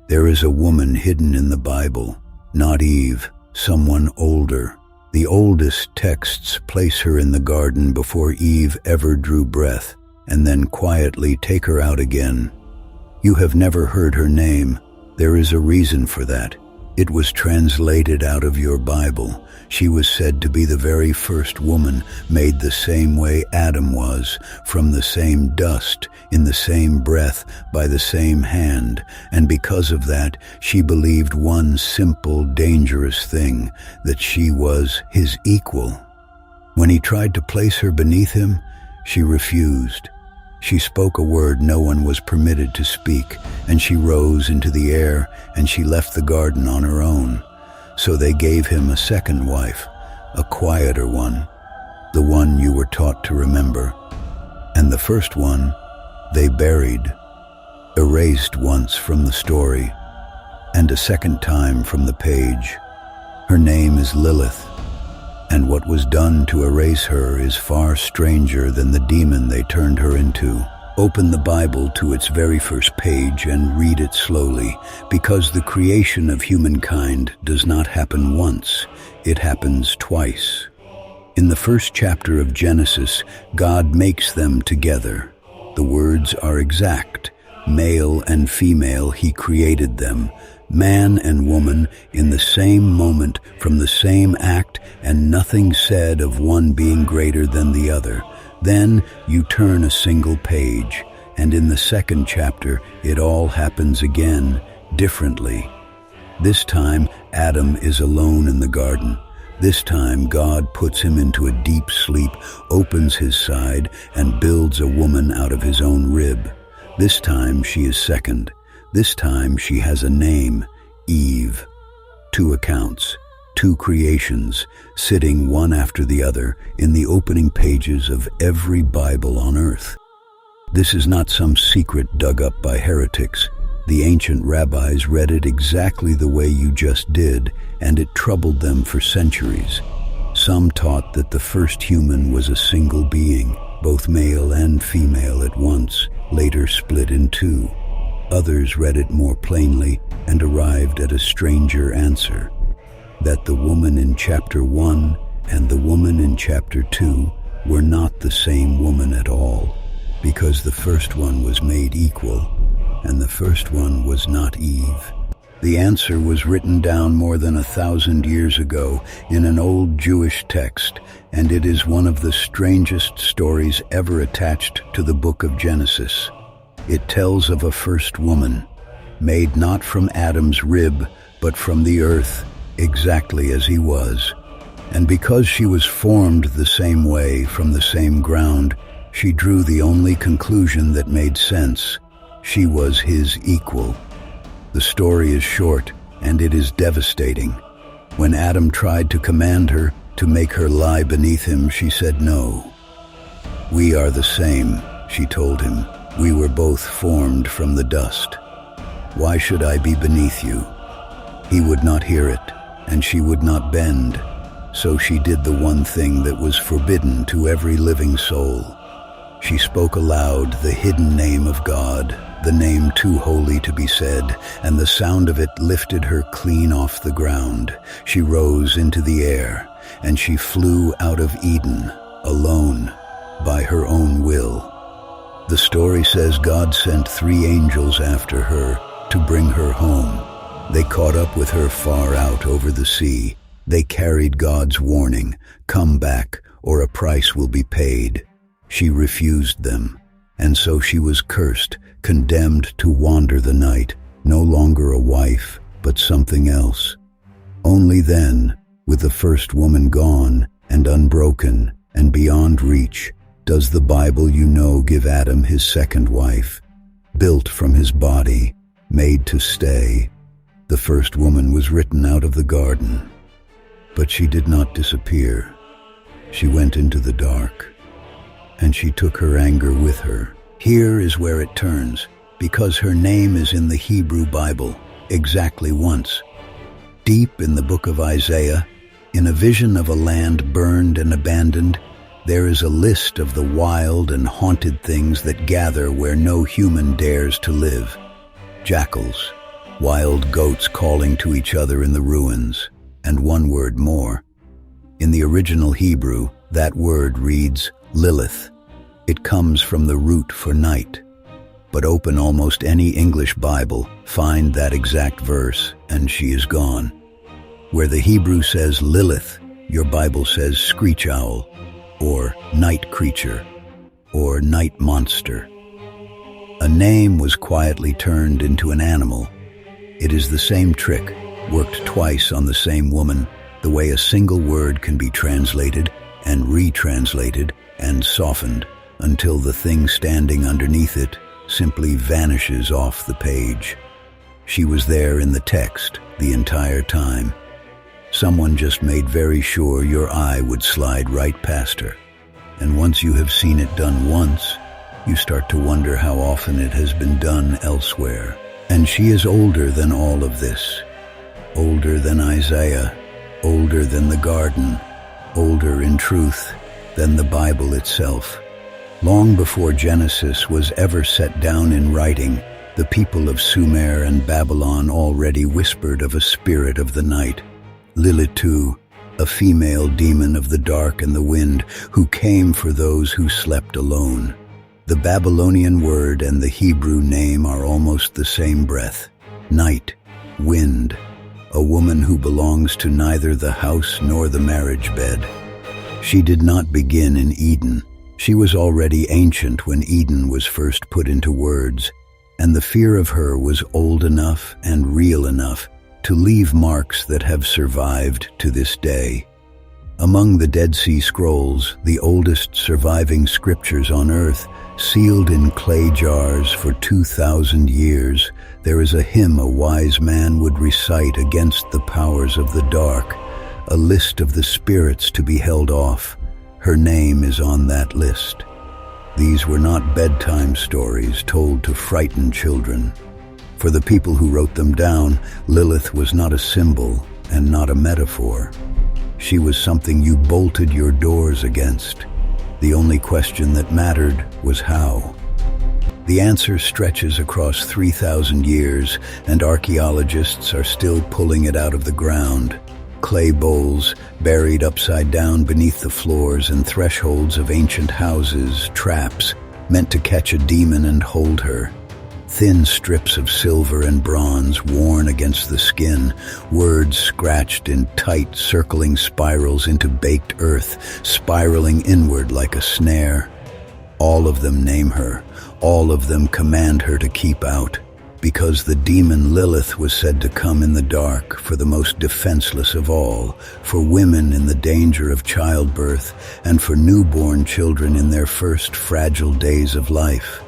There is a woman hidden in the Bible, not Eve, someone older. The oldest texts place her in the garden before Eve ever drew breath, and then quietly take her out again. You have never heard her name. There is a reason for that. It was translated out of your Bible. She was said to be the very first woman, made the same way Adam was, from the same dust, in the same breath, by the same hand, and because of that, she believed one simple, dangerous thing, that she was his equal. When he tried to place her beneath him, she refused. She spoke a word no one was permitted to speak, and she rose into the air, and she left the garden on her own. So they gave him a second wife, a quieter one, the one you were taught to remember. And the first one they buried, erased once from the story, and a second time from the page. Her name is Lilith, and what was done to erase her is far stranger than the demon they turned her into. Open the Bible to its very first page and read it slowly, because the creation of humankind does not happen once, it happens twice. In the first chapter of Genesis, God makes them together. The words are exact. Male and female, he created them. Man and woman in the same moment, from the same act, and nothing said of one being greater than the other. Then you turn a single page, and in the second chapter it all happens again, differently. This time Adam is alone in the garden. This time God puts him into a deep sleep, opens his side, and builds a woman out of his own rib. This time she is second. This time she has a name, Eve. 2 accounts, 2 creations, sitting one after the other in the opening pages of every Bible on earth. This is not some secret dug up by heretics. The ancient rabbis read it exactly the way you just did, and it troubled them for centuries. Some taught that the first human was a single being, both male and female at once, later split in 2. Others read it more plainly and arrived at a stranger answer, that the woman in chapter 1 and the woman in chapter 2 were not the same woman at all, because the first one was made equal, and the first one was not Eve. The answer was written down more than 1,000 years ago in an old Jewish text, and it is one of the strangest stories ever attached to the book of Genesis. It tells of a first woman, made not from Adam's rib, but from the earth, exactly as he was. And because she was formed the same way, from the same ground, she drew the only conclusion that made sense. She was his equal. The story is short, and it is devastating. When Adam tried to command her to make her lie beneath him, she said no. "We are the same," she told him. "We were both formed from the dust. Why should I be beneath you?" He would not hear it, and she would not bend. So she did the one thing that was forbidden to every living soul. She spoke aloud the hidden name of God, the name too holy to be said, and the sound of it lifted her clean off the ground. She rose into the air, and she flew out of Eden, alone, by her own will. The story says God sent 3 angels after her to bring her home. They caught up with her far out over the sea. They carried God's warning, "Come back, or a price will be paid." She refused them, and so she was cursed, condemned to wander the night, no longer a wife, but something else. Only then, with the first woman gone and unbroken and beyond reach, does the Bible you know give Adam his second wife, built from his body, made to stay. The first woman was written out of the garden, but she did not disappear. She went into the dark, and she took her anger with her. Here is where it turns, because her name is in the Hebrew Bible exactly once. Deep in the book of Isaiah, in a vision of a land burned and abandoned, there is a list of the wild and haunted things that gather where no human dares to live. Jackals, wild goats calling to each other in the ruins, and one word more. In the original Hebrew, that word reads Lilith. It comes from the root for night. But open almost any English Bible, find that exact verse, and she is gone. Where the Hebrew says Lilith, your Bible says screech owl, or night creature, or night monster. A name was quietly turned into an animal. It is the same trick, worked twice on the same woman, the way a single word can be translated and retranslated and softened until the thing standing underneath it simply vanishes off the page. She was there in the text the entire time. Someone just made very sure your eye would slide right past her. And once you have seen it done once, you start to wonder how often it has been done elsewhere. And she is older than all of this. Older than Isaiah, older than the garden, older in truth than the Bible itself. Long before Genesis was ever set down in writing, the people of Sumer and Babylon already whispered of a spirit of the night, lilitu, a female demon of the dark and the wind, who came for those who slept alone. The Babylonian word and the Hebrew name are almost the same breath. Night, wind, a woman who belongs to neither the house nor the marriage bed. She did not begin in Eden. She was already ancient when Eden was first put into words, and the fear of her was old enough and real enough to leave marks that have survived to this day. Among the Dead Sea Scrolls, the oldest surviving scriptures on earth, sealed in clay jars for 2,000 years, there is a hymn a wise man would recite against the powers of the dark, a list of the spirits to be held off. Her name is on that list. These were not bedtime stories told to frighten children. For the people who wrote them down, Lilith was not a symbol and not a metaphor. She was something you bolted your doors against. The only question that mattered was how. The answer stretches across 3,000 years, and archaeologists are still pulling it out of the ground. Clay bowls, buried upside down beneath the floors and thresholds of ancient houses, traps, meant to catch a demon and hold her. Thin strips of silver and bronze worn against the skin, words scratched in tight, circling spirals into baked earth, spiraling inward like a snare. All of them name her, all of them command her to keep out, because the demon Lilith was said to come in the dark for the most defenseless of all, for women in the danger of childbirth, and for newborn children in their first fragile days of life.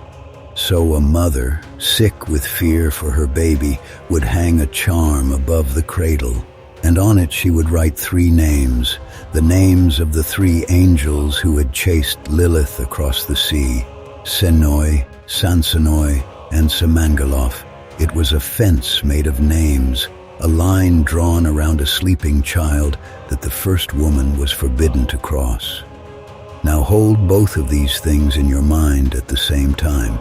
So a mother, sick with fear for her baby, would hang a charm above the cradle, and on it she would write 3 names, the names of the 3 angels who had chased Lilith across the sea, Senoy, Sansenoy, and Semangelof. It was a fence made of names, a line drawn around a sleeping child that the first woman was forbidden to cross. Now hold both of these things in your mind at the same time.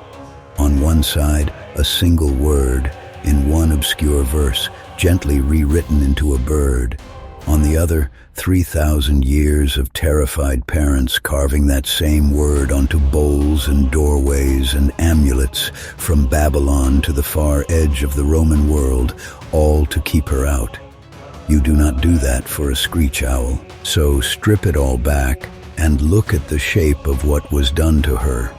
On one side, a single word, in one obscure verse, gently rewritten into a bird. On the other, 3,000 years of terrified parents carving that same word onto bowls and doorways and amulets from Babylon to the far edge of the Roman world, all to keep her out. You do not do that for a screech owl, so strip it all back and look at the shape of what was done to her.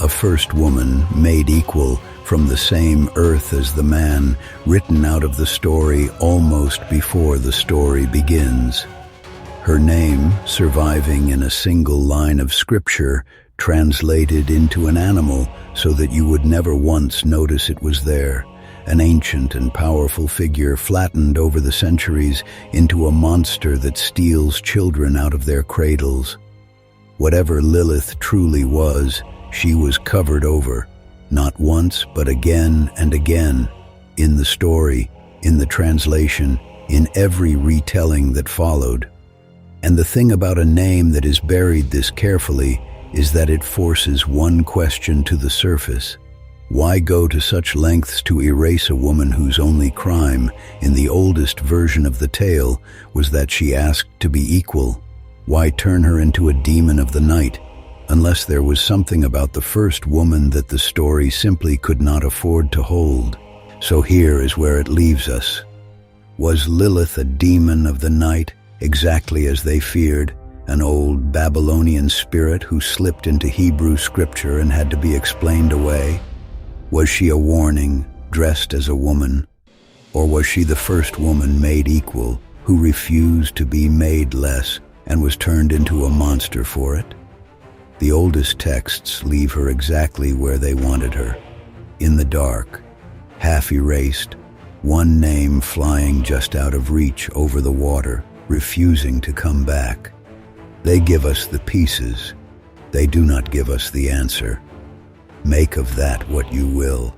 A first woman made equal, from the same earth as the man, written out of the story almost before the story begins. Her name, surviving in a single line of scripture, translated into an animal so that you would never once notice it was there. An ancient and powerful figure flattened over the centuries into a monster that steals children out of their cradles. Whatever Lilith truly was, she was covered over, not once but again and again, in the story, in the translation, in every retelling that followed. And the thing about a name that is buried this carefully is that it forces one question to the surface. Why go to such lengths to erase a woman whose only crime, in the oldest version of the tale, was that she asked to be equal? Why turn her into a demon of the night, unless there was something about the first woman that the story simply could not afford to hold? So here is where it leaves us. Was Lilith a demon of the night, exactly as they feared, an old Babylonian spirit who slipped into Hebrew scripture and had to be explained away? Was she a warning, dressed as a woman? Or was she the first woman made equal, who refused to be made less and was turned into a monster for it? The oldest texts leave her exactly where they wanted her, in the dark, half erased, one name flying just out of reach over the water, refusing to come back. They give us the pieces. They do not give us the answer. Make of that what you will.